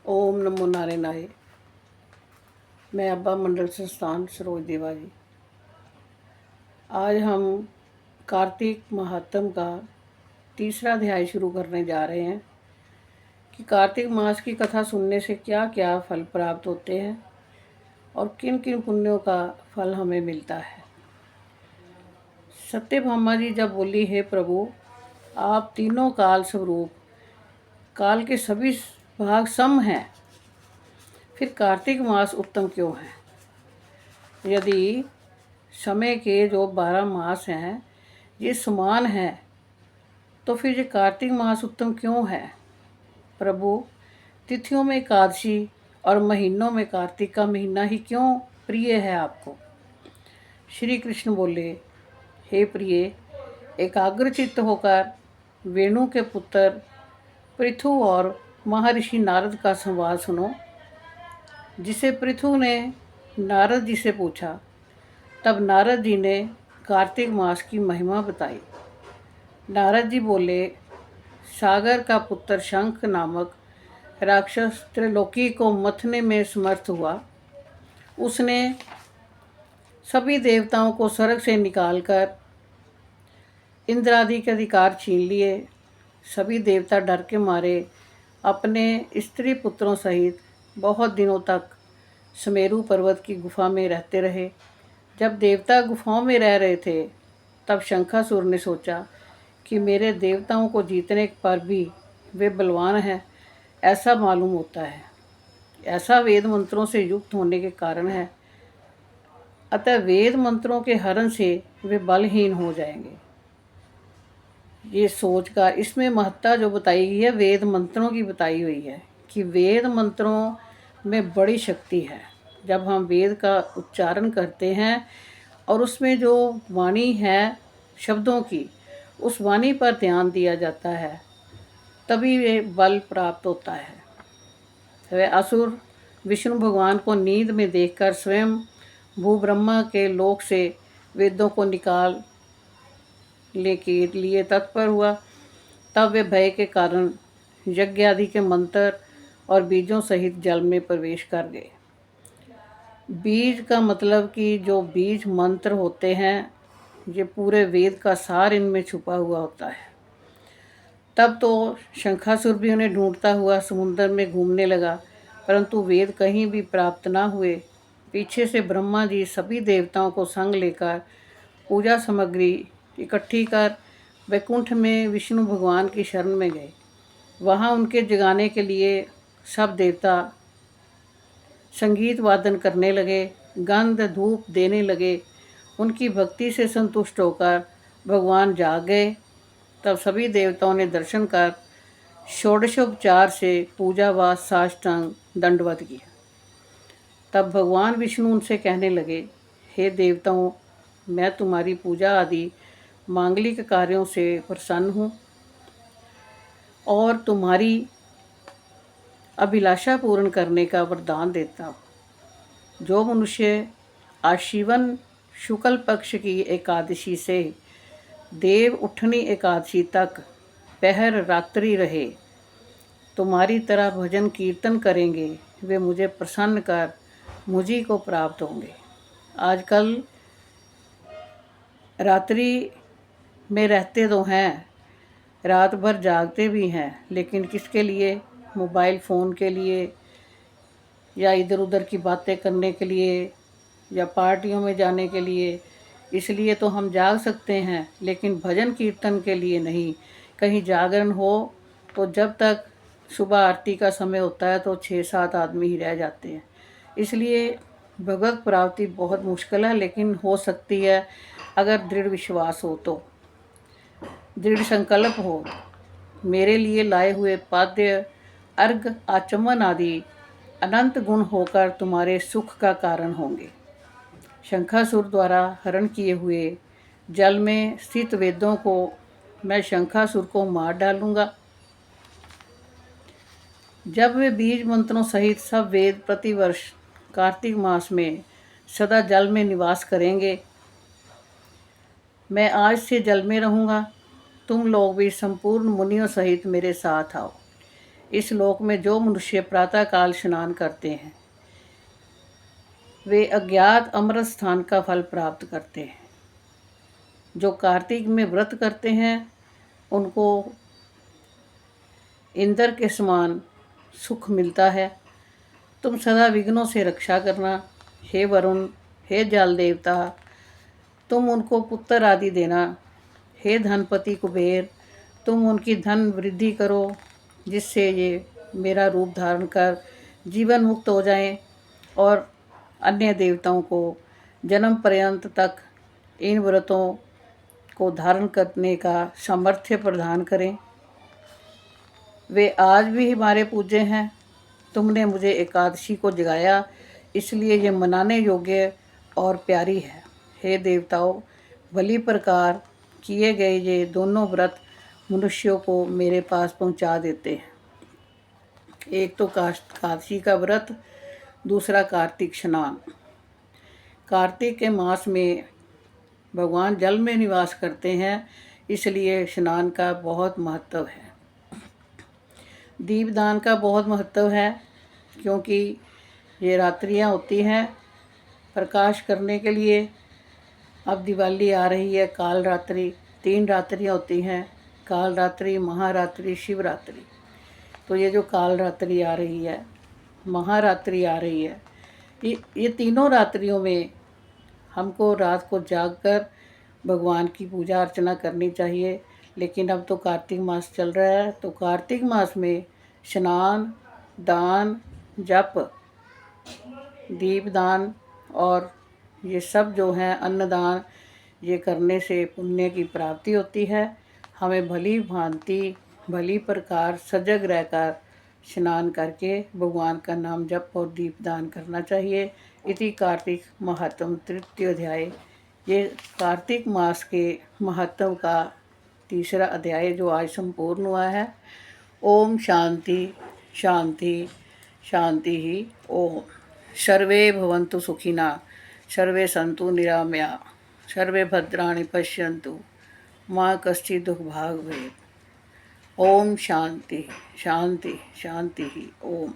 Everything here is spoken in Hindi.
ओम नमो नारायणाय। मैं अब्बा मंडल संस्थान सरोज देवा जी। आज हम कार्तिक महात्म का तीसरा अध्याय शुरू करने जा रहे हैं कि कार्तिक मास की कथा सुनने से क्या क्या फल प्राप्त होते हैं और किन किन पुण्यों का फल हमें मिलता है। सत्यभामा जी जब बोली, हे प्रभु, आप तीनों काल स्वरूप, काल के सभी भाग सम हैं, फिर कार्तिक मास उत्तम क्यों है? यदि समय के जो 12 मास हैं ये समान हैं, तो फिर ये कार्तिक मास उत्तम क्यों है? प्रभु, तिथियों में एकादशी और महीनों में कार्तिक का महीना ही क्यों प्रिय है आपको? श्री कृष्ण बोले, हे प्रिय, एकाग्रचित्त होकर वेणु के पुत्र पृथु और महर्षि नारद का संवाद सुनो। जिसे पृथु ने नारद जी से पूछा, तब नारद जी ने कार्तिक मास की महिमा बताई। नारद जी बोले, सागर का पुत्र शंख नामक राक्षस त्रिलोकी को मथने में समर्थ हुआ। उसने सभी देवताओं को स्वर्ग से निकालकर इंद्र आदि के अधिकार छीन लिए। सभी देवता डर के मारे अपने स्त्री पुत्रों सहित बहुत दिनों तक सुमेरु पर्वत की गुफा में रहते रहे। जब देवता गुफाओं में रह रहे थे, तब शंखासुर ने सोचा कि मेरे देवताओं को जीतने पर भी वे बलवान हैं, ऐसा मालूम होता है। ऐसा वेद मंत्रों से युक्त होने के कारण है, अतः वेद मंत्रों के हरण से वे बलहीन हो जाएंगे। ये सोचकर इसमें महत्ता जो बताई गई है वेद मंत्रों की बताई हुई है कि वेद मंत्रों में बड़ी शक्ति है। जब हम वेद का उच्चारण करते हैं और उसमें जो वाणी है शब्दों की, उस वाणी पर ध्यान दिया जाता है, तभी वे बल प्राप्त होता है। वह असुर विष्णु भगवान को नींद में देखकर स्वयं भूब्रह्मा के लोक से वेदों को निकाल के लिए तत्पर हुआ। तब वे भय के कारण यज्ञ आदि के मंत्र और बीजों सहित जल में प्रवेश कर गए। बीज का मतलब कि जो बीज मंत्र होते हैं, ये पूरे वेद का सार इनमें छुपा हुआ होता है। तब तो शंखासुर भी उन्हें ढूंढता हुआ समुद्र में घूमने लगा, परंतु वेद कहीं भी प्राप्त ना हुए। पीछे से ब्रह्मा जी सभी देवताओं को संग लेकर पूजा सामग्री इकट्ठी कर वैकुंठ में विष्णु भगवान की शरण में गए। वहाँ उनके जगाने के लिए सब देवता संगीत वादन करने लगे, गंध धूप देने लगे। उनकी भक्ति से संतुष्ट होकर भगवान जाग गए। तब सभी देवताओं ने दर्शन कर षोडशोपचार से पूजा व साष्टांग दंडवत किया। तब भगवान विष्णु उनसे कहने लगे, हे देवताओं, मैं तुम्हारी पूजा आदि मांगलिक कार्यों से प्रसन्न हूँ और तुम्हारी अभिलाषा पूर्ण करने का वरदान देता हूँ। जो मनुष्य आशीवन शुक्ल पक्ष की एकादशी से देव उठनी एकादशी तक पहर रात्रि रहे, तुम्हारी तरह भजन कीर्तन करेंगे, वे मुझे प्रसन्न कर मुझी को प्राप्त होंगे। आजकल रात्रि में रहते तो हैं, रात भर जागते भी हैं, लेकिन किसके लिए? मोबाइल फ़ोन के लिए, या इधर उधर की बातें करने के लिए, या पार्टियों में जाने के लिए। इसलिए तो हम जाग सकते हैं, लेकिन भजन कीर्तन के लिए नहीं। कहीं जागरण हो तो जब तक सुबह आरती का समय होता है तो 6-7 आदमी ही रह जाते हैं। इसलिए भगवत प्राप्ति बहुत मुश्किल है, लेकिन हो सकती है अगर दृढ़ विश्वास हो, तो दृढ़ संकल्प हो। मेरे लिए लाए हुए पाद्य अर्घ आचमन आदि अनंत गुण होकर तुम्हारे सुख का कारण होंगे। शंखासुर द्वारा हरण किए हुए जल में स्थित वेदों को मैं शंखासुर को मार डालूंगा। जब वे बीज मंत्रों सहित सब वेद प्रतिवर्ष कार्तिक मास में सदा जल में निवास करेंगे। मैं आज से जल में रहूँगा। तुम लोग भी संपूर्ण मुनियों सहित मेरे साथ आओ। इस लोक में जो मनुष्य प्रातःकाल स्नान करते हैं वे अज्ञात अमृत स्थान का फल प्राप्त करते हैं। जो कार्तिक में व्रत करते हैं उनको इंद्र के समान सुख मिलता है। तुम सदा विघ्नों से रक्षा करना, हे वरुण, हे जल देवता, तुम उनको पुत्र आदि देना। हे धनपति कुबेर, तुम उनकी धन वृद्धि करो, जिससे ये मेरा रूप धारण कर जीवन मुक्त हो जाएं और अन्य देवताओं को जन्म पर्यंत तक इन व्रतों को धारण करने का सामर्थ्य प्रदान करें। वे आज भी हमारे पूज्य हैं। तुमने मुझे एकादशी को जगाया, इसलिए ये मनाने योग्य और प्यारी है। हे देवताओं, भली प्रकार किए गए ये दोनों व्रत मनुष्यों को मेरे पास पहुंचा देते हैं। एक तो एकादशी का व्रत, दूसरा कार्तिक स्नान। कार्तिक के मास में भगवान जल में निवास करते हैं, इसलिए स्नान का बहुत महत्व है। दीपदान का बहुत महत्व है, क्योंकि ये रात्रियां होती हैं प्रकाश करने के लिए। अब दिवाली आ रही है, काल रात्रि, 3 रात्रियां होती हैं, काल रात्रि, महारात्रि, शिवरात्रि। तो ये जो काल रात्रि आ रही है, महारात्रि आ रही है, ये तीनों रात्रियों में हमको रात को जागकर भगवान की पूजा अर्चना करनी चाहिए। लेकिन अब तो कार्तिक मास चल रहा है, तो कार्तिक मास में स्नान, दान, जप, दीपदान और ये सब जो हैं अन्नदान, ये करने से पुण्य की प्राप्ति होती है। हमें भली भांति भली प्रकार सजग रहकर स्नान करके भगवान का नाम जप और दीपदान करना चाहिए। इति कार्तिक महात्म तृतीय अध्याय। ये कार्तिक मास के महत्व का तीसरा अध्याय जो आज संपूर्ण हुआ है। ओम शांति शांति शांति ही ओम। सर्वे भवन्तु सुखिना, सर्वे सन्तु निरामया, सर्वे भद्राणि पश्यन्तु, मा कश्चित् दुःखभाग् भवेत्। ओम शांति शांति शांति ही ओम।